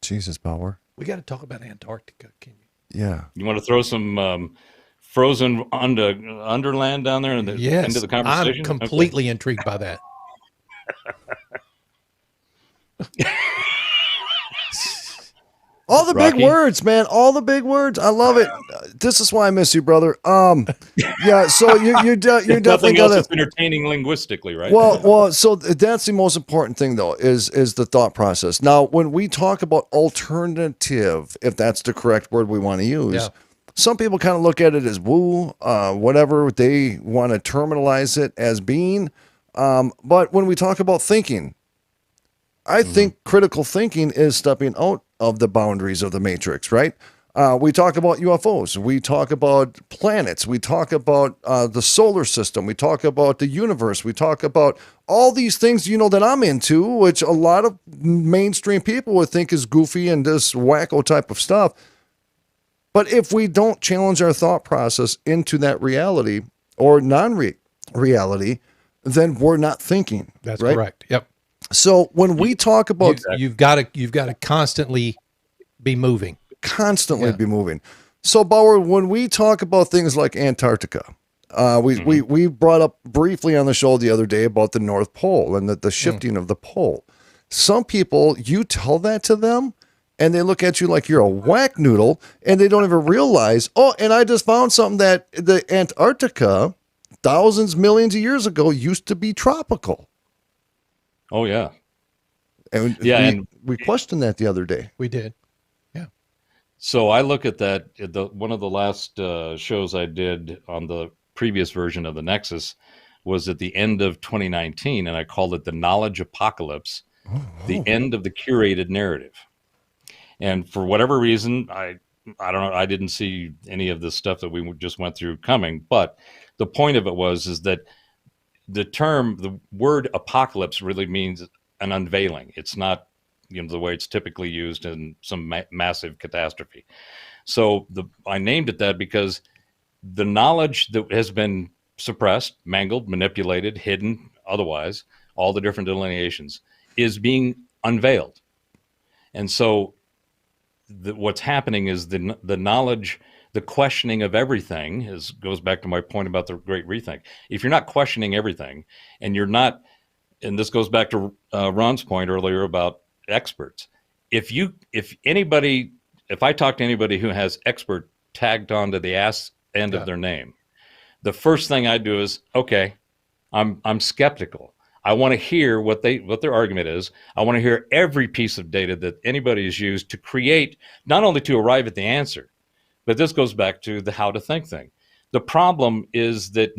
Jesus, Bauer. We got to talk about Antarctica. Can you? Yeah. You want to throw some frozen underland down there into the conversation? I'm completely intrigued by that. All the big words, man. All the big words. I love it. This is why I miss you, brother. Yeah. So you're definitely else that's entertaining linguistically, right? Well. So that's the most important thing, though, is the thought process. Now, when we talk about alternative, if that's the correct word we want to use, some people kind of look at it as woo, whatever they want to terminalize it as being. But when we talk about thinking, I think critical thinking is stepping out of the boundaries of the matrix, right? We talk about UFOs. We talk about planets. We talk about the solar system. We talk about the universe. We talk about all these things, that I'm into, which a lot of mainstream people would think is goofy and this wacko type of stuff. But if we don't challenge our thought process into that reality or non-reality, then we're not thinking. That's right? correct. Yep. So when we talk about, you've got to constantly be moving. Be moving. So Bauer, when we talk about things like Antarctica, we brought up briefly on the show the other day about the North Pole and the shifting of the pole. Some people, you tell that to them, and they look at you like you're a whack noodle, and they don't even realize. Oh, and I just found something that the Antarctica, thousands, millions of years ago, used to be tropical. Oh, yeah. And we questioned that the other day. We did. Yeah. So I look at that, one of the last shows I did on the previous version of the Nexus was at the end of 2019, and I called it the Knowledge Apocalypse, the end of the curated narrative. And for whatever reason, I don't know, I didn't see any of the stuff that we just went through coming, but the point of it is that the word apocalypse really means an unveiling. It's not, the way it's typically used in some massive catastrophe. So I named it that because the knowledge that has been suppressed, mangled, manipulated, hidden, otherwise, all the different delineations is being unveiled. And so what's happening is the knowledge, the questioning of everything goes back to my point about the Great Rethink. If you're not questioning everything, and you're not, and this goes back to Ron's point earlier about experts. If I talk to anybody who has expert tagged onto the ass end of their name, the first thing I do is, okay, I'm skeptical. I want to hear what their argument is. I want to hear every piece of data that anybody has used to create, not only to arrive at the answer, but this goes back to the how to think thing. The problem is that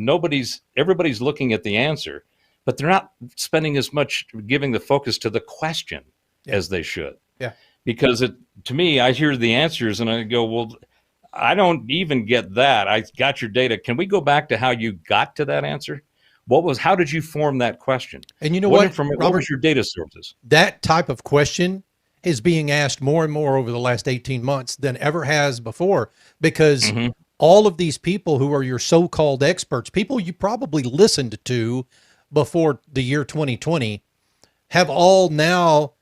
everybody's looking at the answer, but they're not spending as much giving the focus to the question as they should. Yeah. Because to me, I hear the answers and I go, well, I don't even get that. I got your data. Can we go back to how you got to that answer? How did you form that question? And you know what, Robert, what was your data sources? That type of question is being asked more and more over the last 18 months than ever has before, because all of these people who are your so-called experts, people you probably listened to before the year 2020, have all now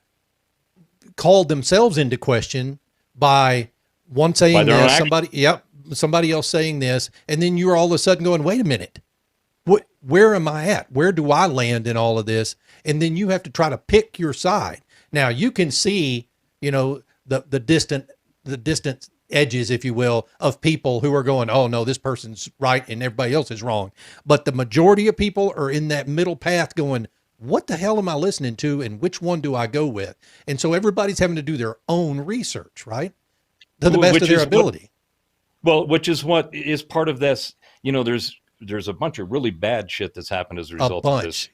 called themselves into question by one saying this, somebody else saying this, and then you're all of a sudden going, wait a minute, where am I at? Where do I land in all of this? And then you have to try to pick your side. Now you can see, the distant edges, if you will, of people who are going, oh no, this person's right and everybody else is wrong. But the majority of people are in that middle path going, what the hell am I listening to? And which one do I go with? And so everybody's having to do their own research, right? To the best of their ability. Which is what is part of this, there's a bunch of really bad shit that's happened as a result of this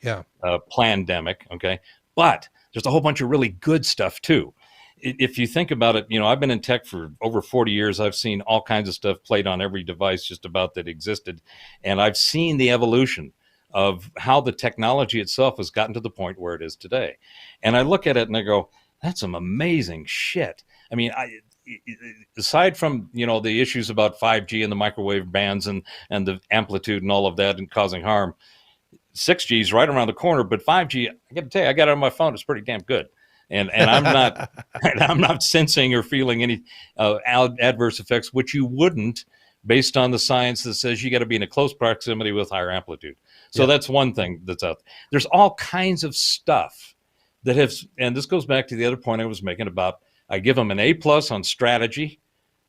pandemic. Okay. But there's a whole bunch of really good stuff too. If you think about it, I've been in tech for over 40 years. I've seen all kinds of stuff played on every device just about that existed. And I've seen the evolution of how the technology itself has gotten to the point where it is today. And I look at it and I go, that's some amazing shit. I mean, aside from, the issues about 5G and the microwave bands and the amplitude and all of that and causing harm, 6G is right around the corner, but 5G, I got to tell you, I got it on my phone. It's pretty damn good. And I'm not sensing or feeling any adverse effects, which you wouldn't based on the science that says you got to be in a close proximity with higher amplitude. So that's one thing that's out there. There's all kinds of stuff that and this goes back to the other point I was making about, I give them an A+ on strategy.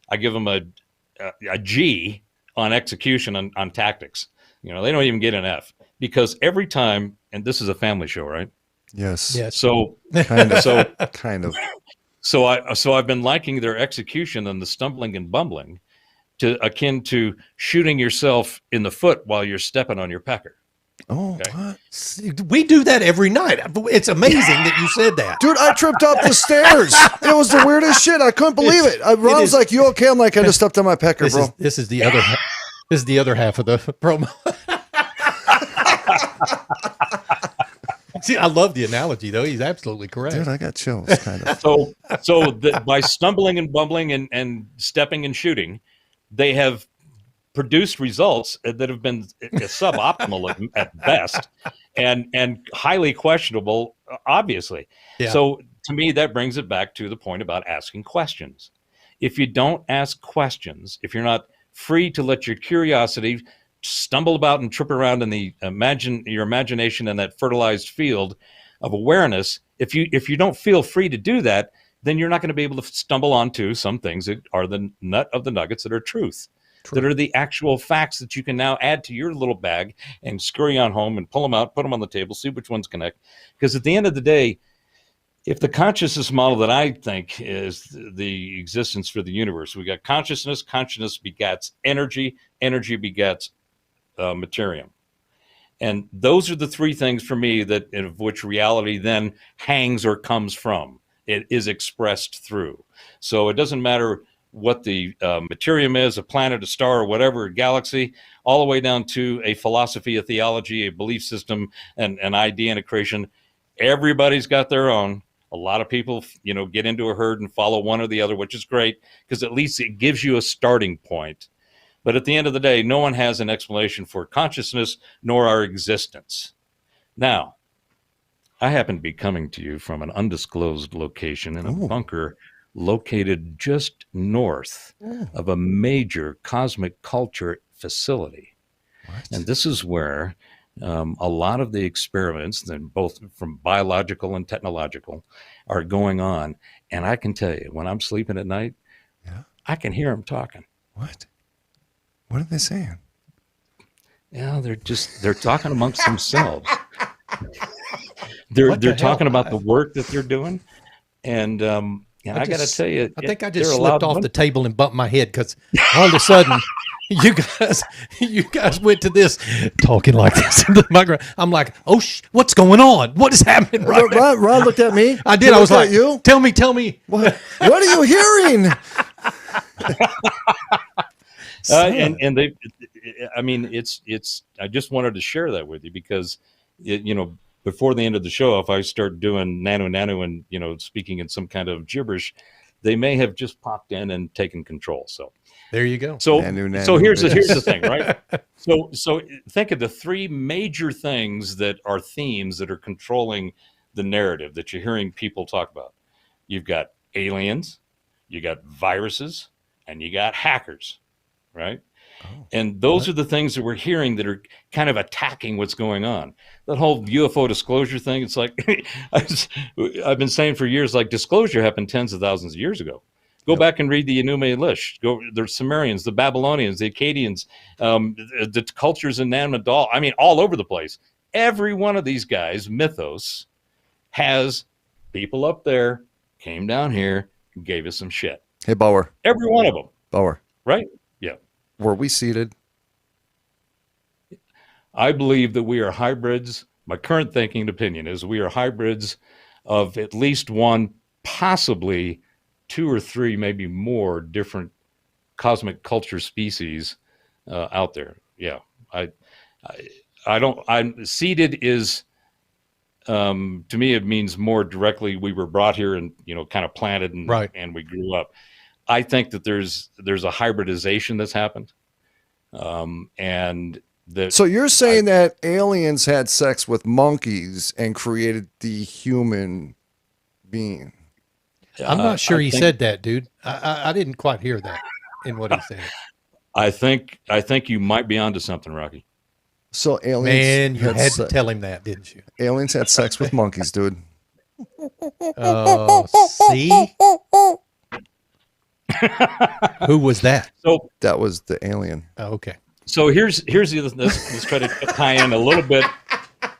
I give them a G on execution on tactics. They don't even get an F, because every time, and this is a family show, right? Yes. So kind of. So I've been liking their execution and the stumbling and bumbling akin to shooting yourself in the foot while you're stepping on your pecker. Oh, okay. What? We do that every night. It's amazing that you said that. Dude, I tripped up the stairs. It was the weirdest shit. I couldn't believe it. Ron was like, you okay? I'm like, I just stepped on my pecker, bro. This is the other this is the other half of the promo. See, I love the analogy, though. He's absolutely correct. Dude, I got chills, kind of. So by stumbling and bumbling and stepping and shooting, they have produced results that have been suboptimal at best and highly questionable, obviously. Yeah. So to me, that brings it back to the point about asking questions. If you don't ask questions, if you're not free to let your curiosity stumble about and trip around in your imagination in that fertilized field of awareness, if you don't feel free to do that, then you're not going to be able to stumble onto some things that are the nut of the nuggets that are truth. That are the actual facts that you can now add to your little bag and scurry on home and pull them out, put them on the table, see which ones connect. Because at the end of the day, if the consciousness model that I think is the existence for the universe, we got consciousness begets energy, energy begets Materium. And those are the three things for me of which reality then hangs or comes from. It is expressed through. So it doesn't matter what the Materium is, a planet, a star, or whatever, a galaxy, all the way down to a philosophy, a theology, a belief system, and an idea and a creation. Everybody's got their own. A lot of people, get into a herd and follow one or the other, which is great, because at least it gives you a starting point. But at the end of the day, no one has an explanation for consciousness nor our existence. Now, I happen to be coming to you from an undisclosed location in a bunker located just north of a major cosmic culture facility. And this is where a lot of the experiments, and both from biological and technological, are going on. And I can tell you, when I'm sleeping at night, I can hear them talking. What? What are they saying? Yeah, they're talking amongst themselves. They're talking about the work that they're doing, and I got to tell you, I think I just slipped off the table and bumped my head because all of a sudden you guys went to this talking like this in the microphone. I'm like, oh, what's going on? What is happening right now? Ron looked at me. I did. I was like, you? Tell me. What are you hearing? And they, I mean, it's. I just wanted to share that with you because, before the end of the show, if I start doing nano and speaking in some kind of gibberish, they may have just popped in and taken control. So there you go. So here's the thing, right? So think of the three major things that are themes that are controlling the narrative that you're hearing people talk about. You've got aliens, you got viruses, and you got hackers, right? And those are the things that we're hearing that are kind of attacking what's going on. That whole UFO disclosure thing, it's like I've been saying for years, like disclosure happened tens of thousands of years ago. Go back and read the Enuma Elish. Go the Sumerians, the Babylonians, the Akkadians, the cultures in Neanderthal. I mean, all over the place. Every one of these guys, mythos, has people up there, came down here, and gave us some shit. Hey, Bauer. Every one of them. Bauer. Right? Yeah. Were we seated? I believe that we are hybrids. My current thinking and opinion is we are hybrids of at least one, possibly two or three, maybe more different cosmic culture species out there. Yeah. I'm seated is, to me, it means more directly we were brought here and, kind of planted and, and we grew up. I think that there's a hybridization that's happened. So you're saying that aliens had sex with monkeys and created the human being? I'm not sure he said that, dude. I didn't quite hear that in what he said. I think you might be onto something, Rocky. So aliens, man, you had to tell him that, didn't you? Aliens had sex with monkeys, dude. See? Who was that? So that was the alien. Oh, okay. So here's the other. Let's try to tie in a little bit.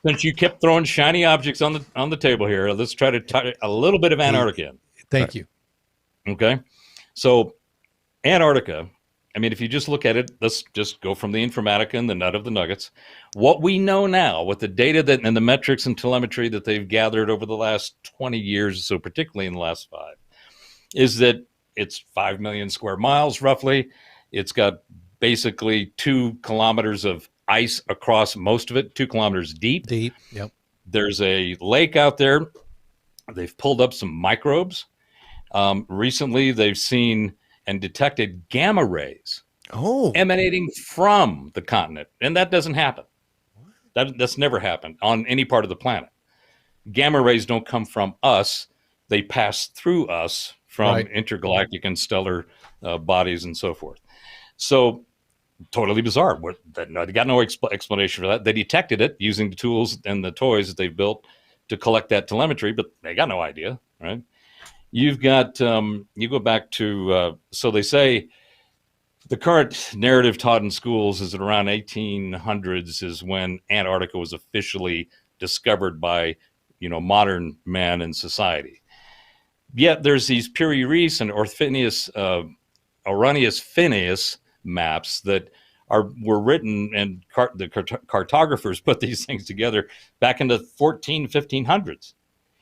Since you kept throwing shiny objects on the table here, let's try to tie a little bit of Antarctica in. Thank you. Okay. So Antarctica, I mean, if you just look at it, let's just go from the Informatica and the nut of the nuggets. What we know now with the data and the metrics and telemetry that they've gathered over the last 20 years, so particularly in the last 5, is that it's 5 million square miles roughly. It's got basically 2 kilometers of ice across most of it, 2 kilometers deep. Yep. There's a lake out there. They've pulled up some microbes. Recently, they've seen and detected gamma rays emanating from the continent. And that doesn't happen. That's never happened on any part of the planet. Gamma rays don't come from us. They pass through us from intergalactic and stellar bodies and so forth. So totally bizarre. They got no explanation for that. They detected it using the tools and the toys that they've built to collect that telemetry, but they got no idea, right? You've got, you go back to, so they say the current narrative taught in schools is that around 1800s is when Antarctica was officially discovered by, modern man and society. Yet there's these Piri-Reis and Oranius Phineas maps that were written, and the cartographers put these things together back in the 1500s.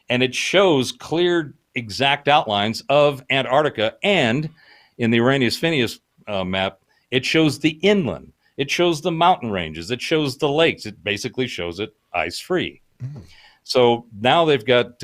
And it shows clear, exact outlines of Antarctica. And in the Oranius Phineas map, it shows the inland. It shows the mountain ranges. It shows the lakes. It basically shows it ice-free. So now they've got...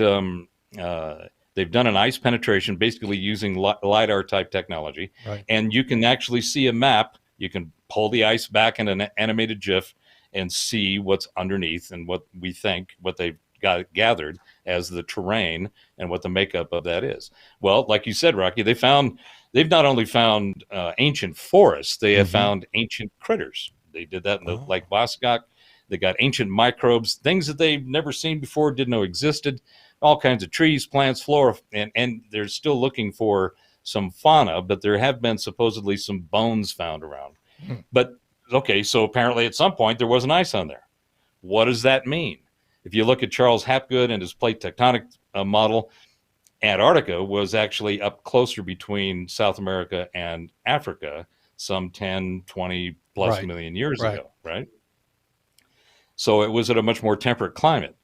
they've done an ice penetration, basically using LiDAR type technology. And you can actually see a map. You can pull the ice back in an animated GIF and see what's underneath and what we think, what they've got gathered as the terrain and what the makeup of that is. Well, like you said, Rocky, they've not only found ancient forests, they have found ancient critters. They did that in the Lake Voskok. They got ancient microbes, things that they've never seen before, didn't know existed, all kinds of trees, plants, flora, and they're still looking for some fauna, but there have been supposedly some bones found around. But, okay, so apparently at some point there was an ice on there. What does that mean? If you look at Charles Hapgood and his plate tectonic model, Antarctica was actually up closer between South America and Africa some 10, 20 plus million years ago, right? So it was at a much more temperate climate.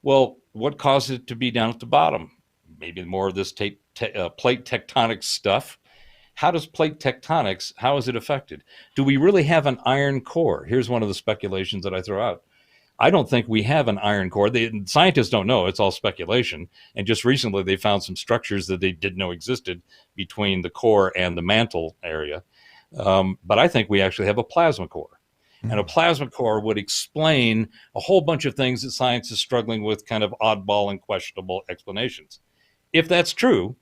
Well, what caused it to be down at the bottom? Maybe more of this plate tectonic stuff. How does plate tectonics, how is it affected? Do we really have an iron core? Here's one of the speculations that I throw out. I don't think we have an iron core. Scientists don't know. It's all speculation. And just recently, they found some structures that they didn't know existed between the core and the mantle area. But I think we actually have a plasma core. And a plasma core would explain a whole bunch of things that science is struggling with, kind of oddball and questionable explanations. If that's true,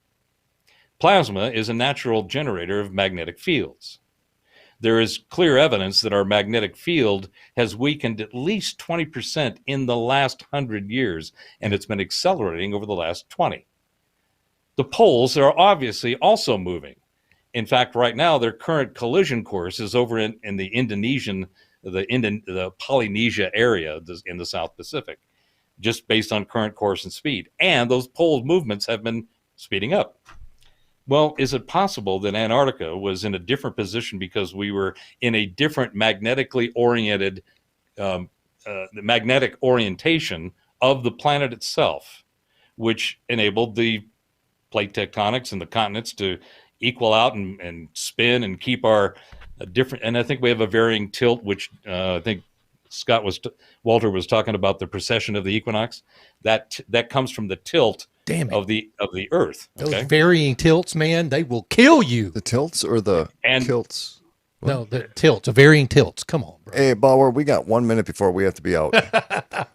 plasma is a natural generator of magnetic fields. There is clear evidence that our magnetic field has weakened at least 20% in the last 100 years, and it's been accelerating over the last 20. The poles are obviously also moving. In fact, right now, their current collision course is over in the Polynesia area in the South Pacific, just based on current course and speed. And those pole movements have been speeding up. Well, is it possible that Antarctica was in a different position because we were in a different magnetically oriented, magnetic orientation of the planet itself, which enabled the plate tectonics and the continents to equal out and spin and keep our different? And I think we have a varying tilt, which I think Walter was talking about the precession of the equinox. That comes from the tilt of the Earth. Those varying tilts, man, they will kill you. The tilts or the tilts? What? No, the tilts, varying tilts. Come on, bro. Hey, Bauer, we got 1 minute before we have to be out.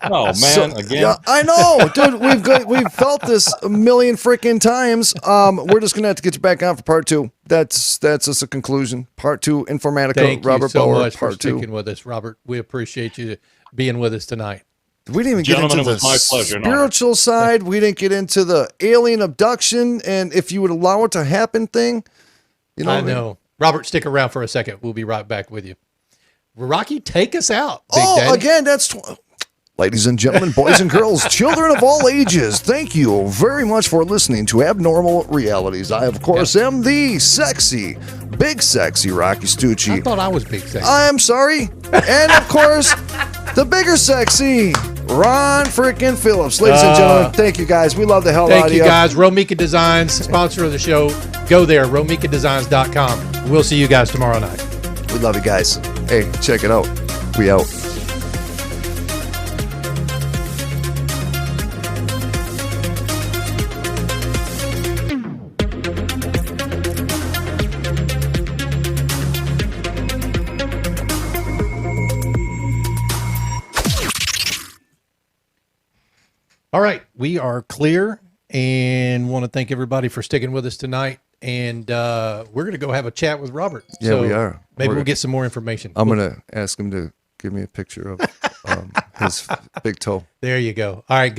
Oh man, again. Yeah, I know, dude. We've felt this a million freaking times. We're just gonna have to get you back on for part 2. That's just a conclusion. Part 2, Informatica. Thank Robert you so Bauer, much part for sticking with us, Robert. We appreciate you being with us tonight. We didn't even get into the spiritual side. We didn't get into the alien abduction and if you would allow it to happen thing. You know, I know. Robert, stick around for a second. We'll be right back with you. Rocky, take us out. Big Daddy. Again, ladies and gentlemen, boys and girls, children of all ages, thank you very much for listening to Abnormal Realities. I, of course, am the big sexy Rocky Stucci. I thought I was big sexy. I'm sorry. And, of course, the bigger sexy Ron freaking Phillips. Ladies and gentlemen, thank you guys. We love the hell out of you. Thank you guys. Romika Designs, sponsor of the show. Go there, romikadesigns.com. We'll see you guys tomorrow night. We love you guys. Hey, check it out. We out. All right, we are clear and want to thank everybody for sticking with us tonight. And we're going to go have a chat with Robert. Yeah, so we are. Maybe we'll get some more information. I'm going to ask him to give me a picture of his big toe. There you go. All right.